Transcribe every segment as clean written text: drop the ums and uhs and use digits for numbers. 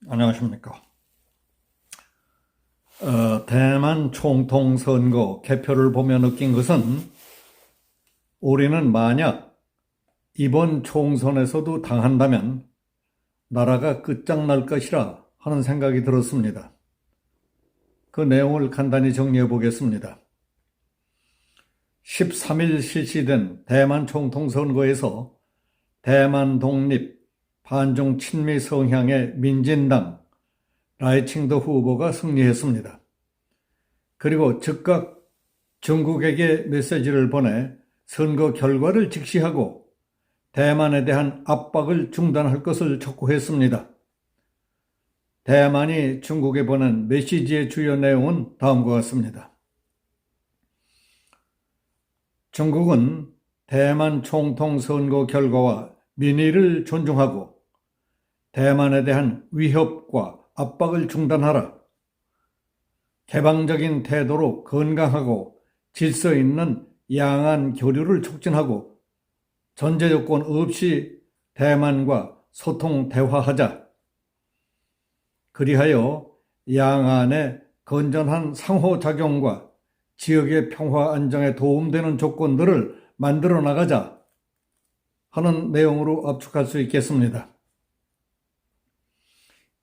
안녕하십니까. 대만 총통 선거 개표를 보며 느낀 것은 우리는 만약 이번 총선에서도 당한다면 나라가 끝장날 것이라 하는 생각이 들었습니다. 그 내용을 간단히 정리해 보겠습니다. 13일 실시된 대만 총통 선거에서 대만 독립, 반중 친미 성향의 민진당 라이칭더 후보가 승리했습니다. 그리고 즉각 중국에게 메시지를 보내 선거 결과를 직시하고 대만에 대한 압박을 중단할 것을 촉구했습니다. 대만이 중국에 보낸 메시지의 주요 내용은 다음과 같습니다. 중국은 대만 총통 선거 결과와 민의를 존중하고 대만에 대한 위협과 압박을 중단하라. 개방적인 태도로 건강하고 질서 있는 양안 교류를 촉진하고 전제 조건 없이 대만과 소통 대화하자. 그리하여 양안의 건전한 상호작용과 지역의 평화 안정에 도움되는 조건들을 만들어 나가자 하는 내용으로 압축할 수 있겠습니다.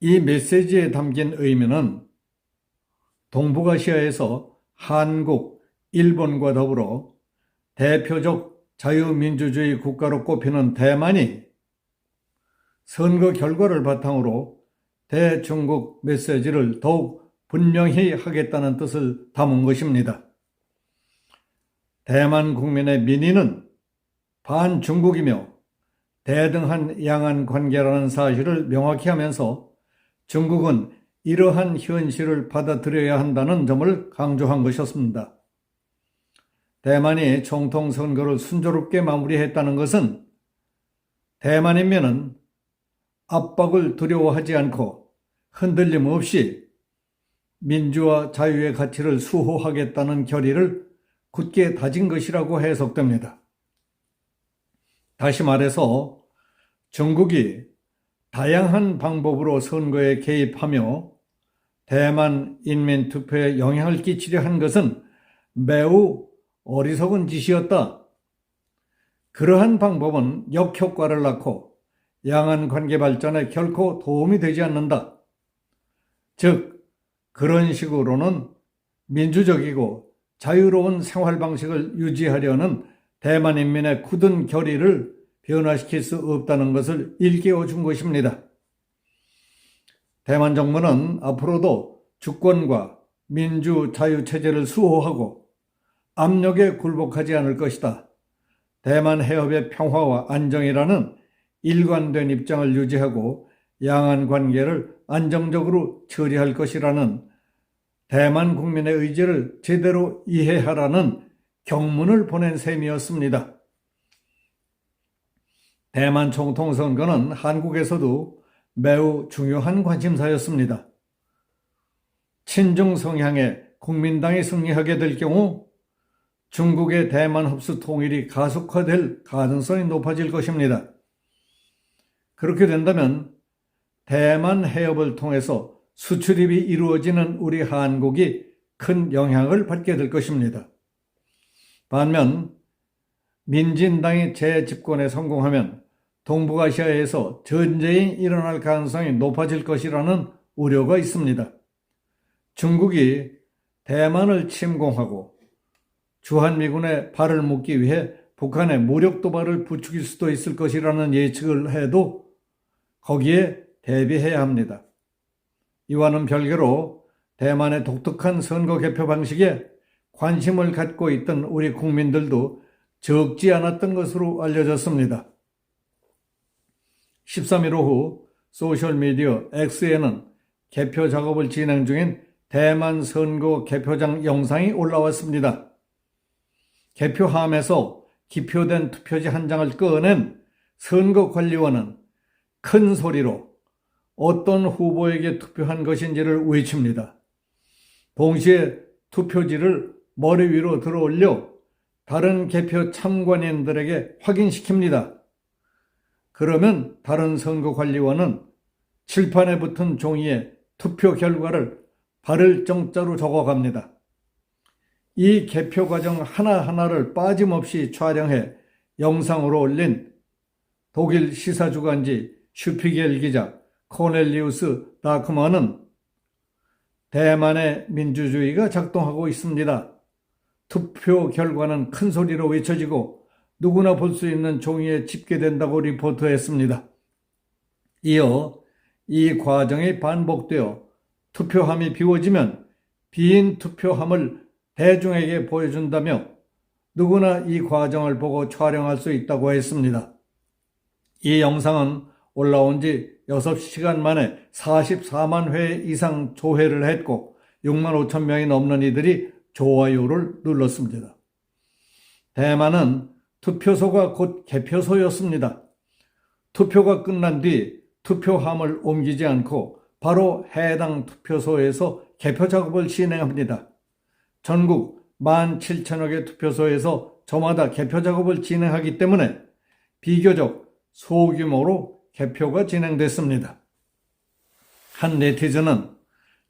이 메시지에 담긴 의미는 동북아시아에서 한국, 일본과 더불어 대표적 자유민주주의 국가로 꼽히는 대만이 선거 결과를 바탕으로 대중국 메시지를 더욱 분명히 하겠다는 뜻을 담은 것입니다. 대만 국민의 민의는 반중국이며 대등한 양안 관계라는 사실을 명확히 하면서 중국은 이러한 현실을 받아들여야 한다는 점을 강조한 것이었습니다. 대만이 총통 선거를 순조롭게 마무리했다는 것은 대만인민은 압박을 두려워하지 않고 흔들림 없이 민주와 자유의 가치를 수호하겠다는 결의를 굳게 다진 것이라고 해석됩니다. 다시 말해서 중국이 다양한 방법으로 선거에 개입하며 대만 인민투표에 영향을 끼치려 한 것은 매우 어리석은 짓이었다. 그러한 방법은 역효과를 낳고 양안 관계 발전에 결코 도움이 되지 않는다. 즉, 그런 식으로는 민주적이고 자유로운 생활 방식을 유지하려는 대만 인민의 굳은 결의를 변화시킬 수 없다는 것을 일깨워 준 것입니다. 대만 정부는 앞으로도 주권과 민주 자유 체제를 수호하고 압력에 굴복하지 않을 것이다. 대만 해협의 평화와 안정이라는 일관된 입장을 유지하고 양안 관계를 안정적으로 처리할 것이라는 대만 국민의 의지를 제대로 이해하라는 경문을 보낸 셈이었습니다. 대만 총통 선거는 한국에서도 매우 중요한 관심사였습니다. 친중 성향의 국민당이 승리하게 될 경우 중국의 대만 흡수 통일이 가속화될 가능성이 높아질 것입니다. 그렇게 된다면 대만 해협을 통해서 수출입이 이루어지는 우리 한국이 큰 영향을 받게 될 것입니다. 반면 민진당이 재집권에 성공하면 동북아시아에서 전쟁이 일어날 가능성이 높아질 것이라는 우려가 있습니다. 중국이 대만을 침공하고 주한미군의 발을 묶기 위해 북한의 무력 도발을 부추길 수도 있을 것이라는 예측을 해도 거기에 대비해야 합니다. 이와는 별개로 대만의 독특한 선거 개표 방식에 관심을 갖고 있던 우리 국민들도 적지 않았던 것으로 알려졌습니다. 13일 오후 소셜미디어 X에는 개표 작업을 진행 중인 대만 선거 개표장 영상이 올라왔습니다. 개표함에서 기표된 투표지 한 장을 꺼낸 선거관리원은 큰 소리로 어떤 후보에게 투표한 것인지를 외칩니다. 동시에 투표지를 머리 위로 들어올려 다른 개표 참관인들에게 확인시킵니다. 그러면 다른 선거관리원은 칠판에 붙은 종이에 투표 결과를 발을 정자로 적어갑니다. 이 개표 과정 하나하나를 빠짐없이 촬영해 영상으로 올린 독일 시사주간지 슈피겔 기자 코넬리우스 다크먼은 대만의 민주주의가 작동하고 있습니다. 투표 결과는 큰 소리로 외쳐지고 누구나 볼 수 있는 종이에 집계된다고 리포트했습니다. 이어 이 과정이 반복되어 투표함이 비워지면 빈 투표함을 대중에게 보여준다며 누구나 이 과정을 보고 촬영할 수 있다고 했습니다. 이 영상은 올라온 지 6시간 만에 44만 회 이상 조회를 했고 6만 5천 명이 넘는 이들이 좋아요를 눌렀습니다. 대만은 투표소가 곧 개표소였습니다. 투표가 끝난 뒤 투표함을 옮기지 않고 바로 해당 투표소에서 개표 작업을 진행합니다. 전국 17,000여 개 투표소에서 저마다 개표 작업을 진행하기 때문에 비교적 소규모로 개표가 진행됐습니다. 한 네티즌은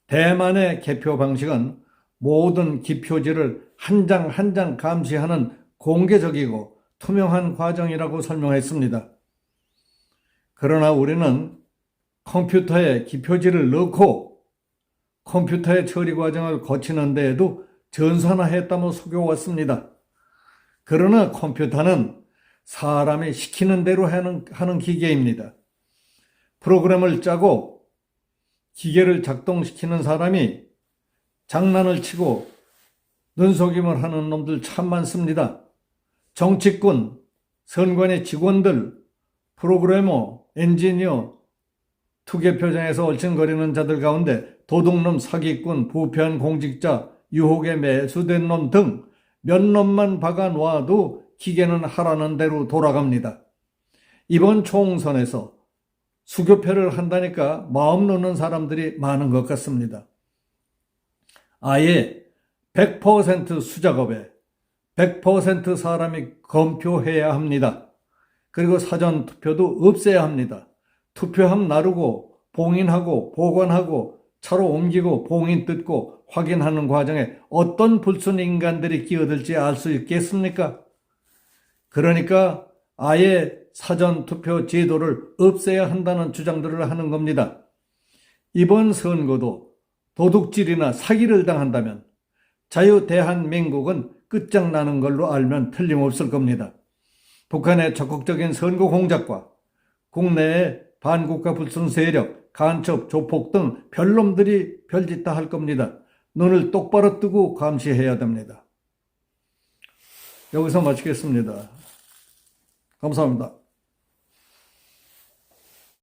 대만의 개표 방식은 모든 기표지를 한 장 한 장 감시하는 공개적이고 투명한 과정이라고 설명했습니다. 그러나 우리는 컴퓨터에 기표지를 넣고 컴퓨터의 처리 과정을 거치는 데에도 전산화했다며 속여왔습니다. 그러나 컴퓨터는 사람이 시키는 대로 하는 기계입니다. 프로그램을 짜고 기계를 작동시키는 사람이 장난을 치고 눈속임을 하는 놈들 참 많습니다. 정치꾼, 선관위 직원들, 프로그래머, 엔지니어, 투개표장에서 얼씬거리는 자들 가운데 도둑놈, 사기꾼, 부패한 공직자, 유혹에 매수된 놈 등 몇 놈만 박아놓아도 기계는 하라는 대로 돌아갑니다. 이번 총선에서 수교표를 한다니까 마음 놓는 사람들이 많은 것 같습니다. 아예 100% 수작업에 100% 사람이 검표해야 합니다. 그리고 사전투표도 없애야 합니다. 투표함 나르고 봉인하고 보관하고 차로 옮기고 봉인 뜯고 확인하는 과정에 어떤 불순 인간들이 끼어들지 알 수 있겠습니까? 그러니까 아예 사전투표 제도를 없애야 한다는 주장들을 하는 겁니다. 이번 선거도 도둑질이나 사기를 당한다면 자유대한민국은 끝장나는 걸로 알면 틀림없을 겁니다. 북한의 적극적인 선거 공작과 국내의 반국가 불순 세력, 간첩, 조폭 등 별놈들이 별짓 다 할 겁니다. 눈을 똑바로 뜨고 감시해야 됩니다. 여기서 마치겠습니다. 감사합니다.